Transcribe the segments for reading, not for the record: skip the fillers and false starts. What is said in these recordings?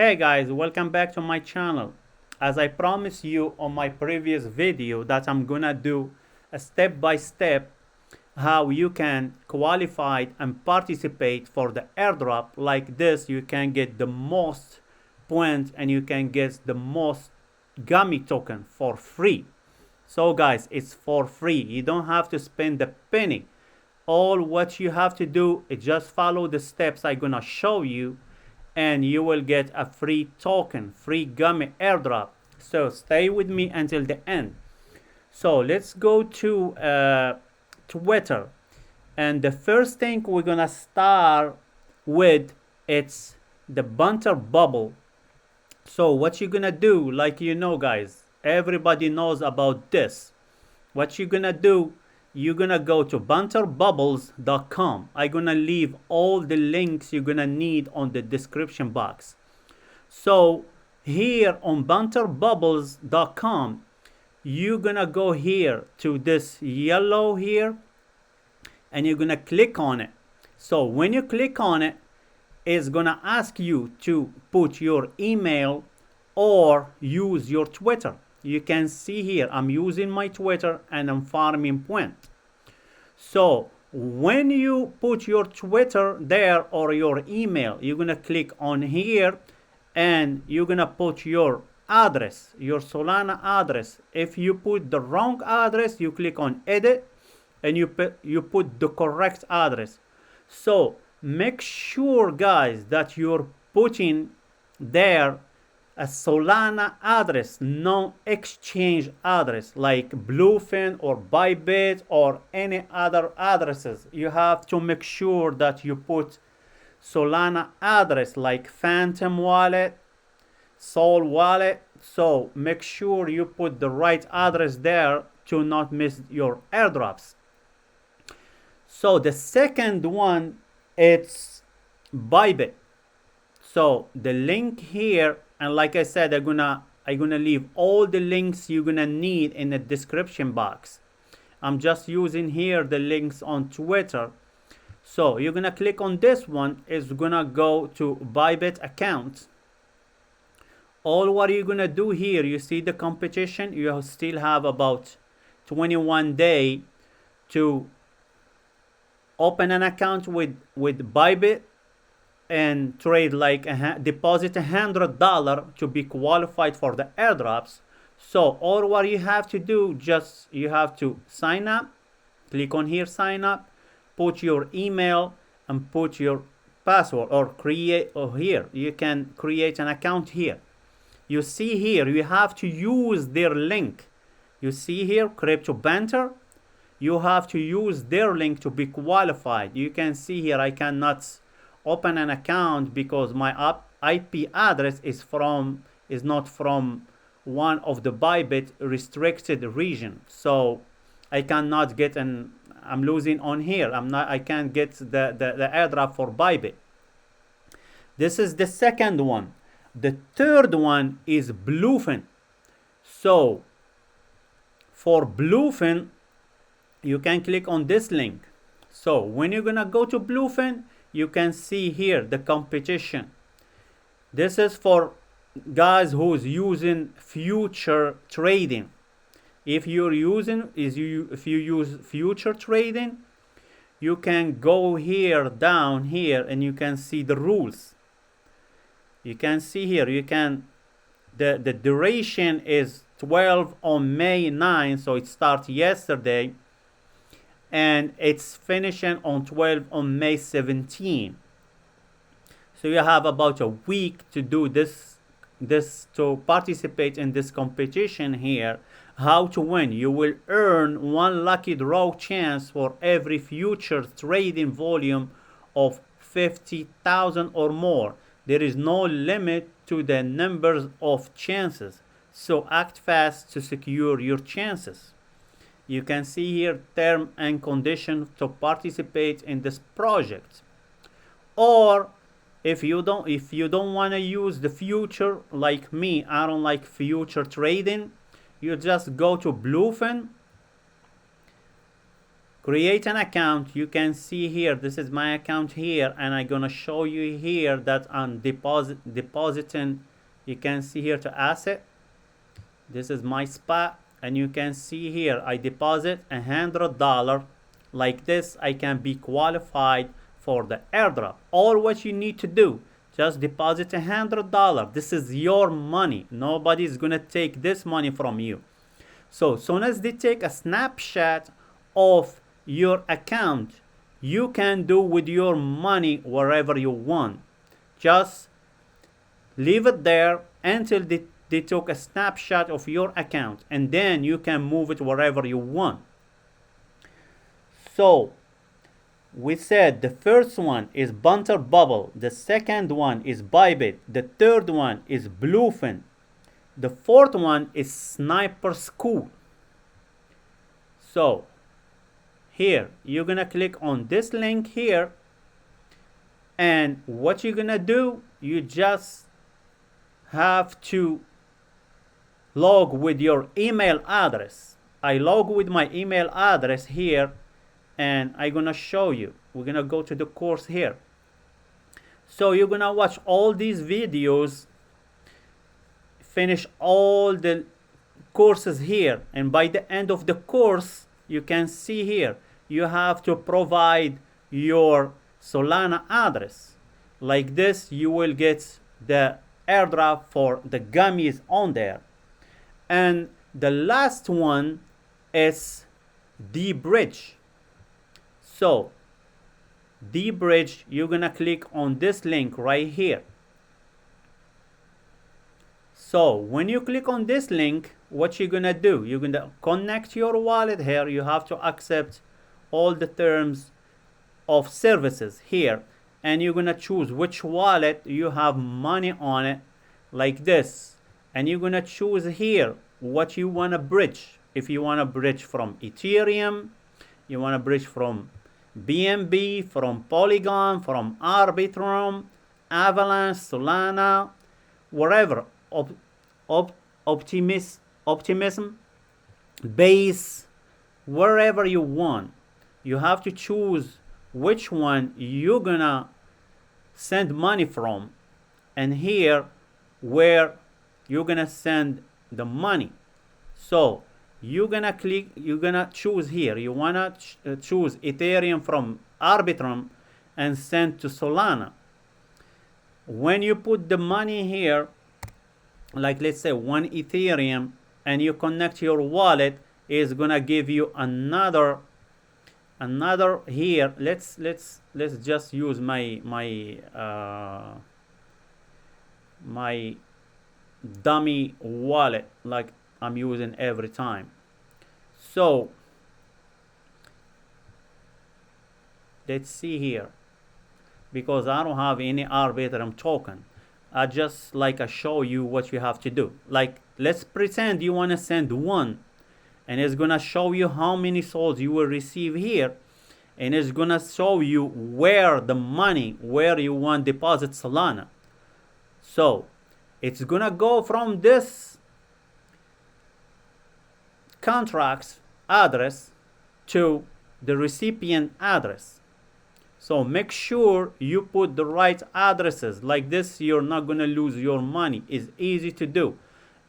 Hey guys, welcome back to my channel. As I promised you on my previous video that I'm gonna do a step-by-step how you can qualify and participate for the airdrop. Like this, you can get the most points and you can get the most gummy token for free. So guys, it's for free. You don't have to spend a penny. All what you have to do is just follow the steps I'm gonna show you and you will get a free token, free gummy airdrop. So stay with me until the end. So let's go to Twitter, and the first thing we're gonna start with, it's the Banter bubble. So what you're gonna do, like guys, everybody knows about this. What you're gonna do, you're gonna go to banterbubbles.com. I'm gonna leave all the links you're gonna need on the description box. So here on banterbubbles.com, you're gonna go here to this yellow here and you're gonna click on it. So when you click on it, it's gonna ask you to put your email or use your Twitter. You can see here I'm using my Twitter and I'm farming points. So when you put your Twitter there or your email, you're gonna click on here and you're gonna put your address, your Solana address. If you put the wrong address, you click on edit and you put the correct address. So make sure guys that you're putting there a Solana address, no exchange address like Blofin or Bybit or any other addresses. You have to make sure that you put Solana address like Phantom wallet, Sol wallet. So make sure you put the right address there to not miss your airdrops. So the second one, it's Bybit. So the link here, and like I said, I'm gonna leave all the links you're gonna need in the description box. I'm just using here the links on Twitter. So you're gonna click on this one. It's gonna go to Bybit account. All what you're gonna do here, you see the competition. You still have about 21 days to open an account with Bybit and trade like deposit $100 to be qualified for the airdrops. So all what you have to do, just you have to sign up, click on here, sign up, put your email and put your password, or create, or here you can create an account here. You see here you have to use their link. You see here crypto Banter, you have to use their link to be qualified. You can see here I cannot open an account because my IP address is not from one of the Bybit restricted region. So I cannot get I'm losing on here. I can't get the airdrop for Bybit. This is the second one. The third one is Blofin. So for Blofin, you can click on this link. So when you're gonna go to Blofin, you can see here the competition. This is for guys who's using future trading. If you use future trading, you can go here down here and you can see the rules. You can see here the duration is 12 on May 9, so it started yesterday, and it's finishing on 12 on May 17. So you have about a week to do this to participate in this competition here. How to win? You will earn one lucky draw chance for every future trading volume of 50,000 or more. There is no limit to the numbers of chances, so act fast to secure your chances. You can see here term and conditions to participate in this project. Or if you don't want to use the future like me, I don't like future trading, you just go to Blofin create an account. You can see here, this is my account here, and I'm gonna show you here that I'm depositing. You can see here to asset. This is my spot, and you can see here I deposit $100. Like this, I can be qualified for the airdrop. All what you need to do, just deposit $100. This is your money. Nobody's gonna take this money from you. So soon as they take a snapshot of your account, you can do with your money wherever you want. Just leave it there until they took a snapshot of your account, and then you can move it wherever you want. So we said the first one is Banter Bubble, the second one is Bybit, the third one is Blofin, the fourth one is Sniper School. So here you're gonna click on this link here, and what you're gonna do, you just have to log with your email address. I log with my email address here, and I'm gonna show you. We're gonna go to the course here. So you're gonna watch all these videos, finish all the courses here, and by the end of the course, you can see here you have to provide your Solana address. Like this, you will get the airdrop for the gummies on there. And the last one is DBridge. So DBridge, you're gonna click on this link right here. So when you click on this link, what you're gonna do, you're gonna connect your wallet here. You have to accept all the terms of services here, and you're gonna choose which wallet you have money on it, like this. And you're gonna choose here what you wanna bridge. If you wanna bridge from Ethereum, you wanna bridge from BNB, from Polygon, from Arbitrum, Avalanche, Solana, wherever, Optimism, Base, wherever you want. You have to choose which one you're gonna send money from, and here where you're gonna send the money. So you're gonna choose here. You wanna choose Ethereum from Arbitrum and send to Solana. When you put the money here, like let's say 1 Ethereum, and you connect your wallet, is gonna give you another here. Let's just use my dummy wallet like I'm using every time. So let's see here, because I don't have any Arbitrum token. I just I show you what you have to do. Like let's pretend you want to send 1, and it's gonna show you how many souls you will receive here, and it's gonna show you where the money, where you want deposit Solana. So it's gonna go from this contract's address to the recipient address. So make sure you put the right addresses. Like this, you're not gonna lose your money. It's easy to do.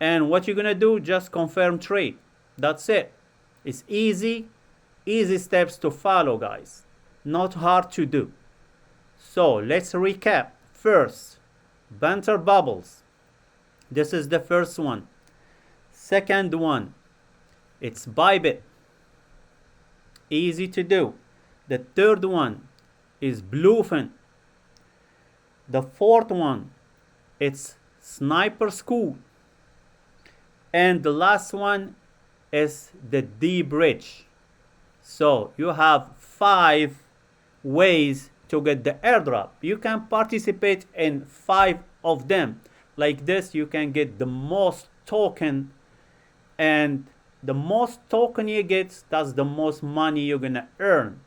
And what you're gonna do, just confirm trade. That's it. It's easy steps to follow, guys. Not hard to do. So let's recap. First, Banter Bubbles. This is the first one. Second one, it's Bybit. Easy to do. The third one is Blofin. The fourth one, it's Sniper School. And the last one is the DBridge. So you have 5 ways to get the airdrop. You can participate in 5 of them. Like this, you can get the most token, and the most token you get, that's the most money you're gonna earn.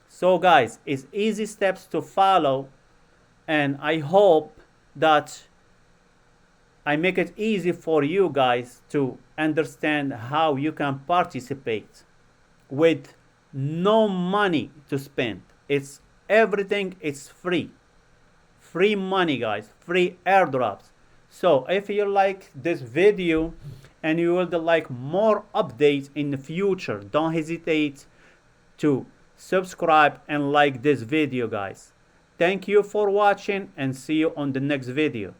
So guys, it's easy steps to follow, and I hope that I make it easy for you guys to understand how you can participate with no money to spend. It's everything, it's free. Free money, guys, free airdrops. So if you like this video and you would like more updates in the future, don't hesitate to subscribe and like this video, guys. Thank you for watching and see you on the next video.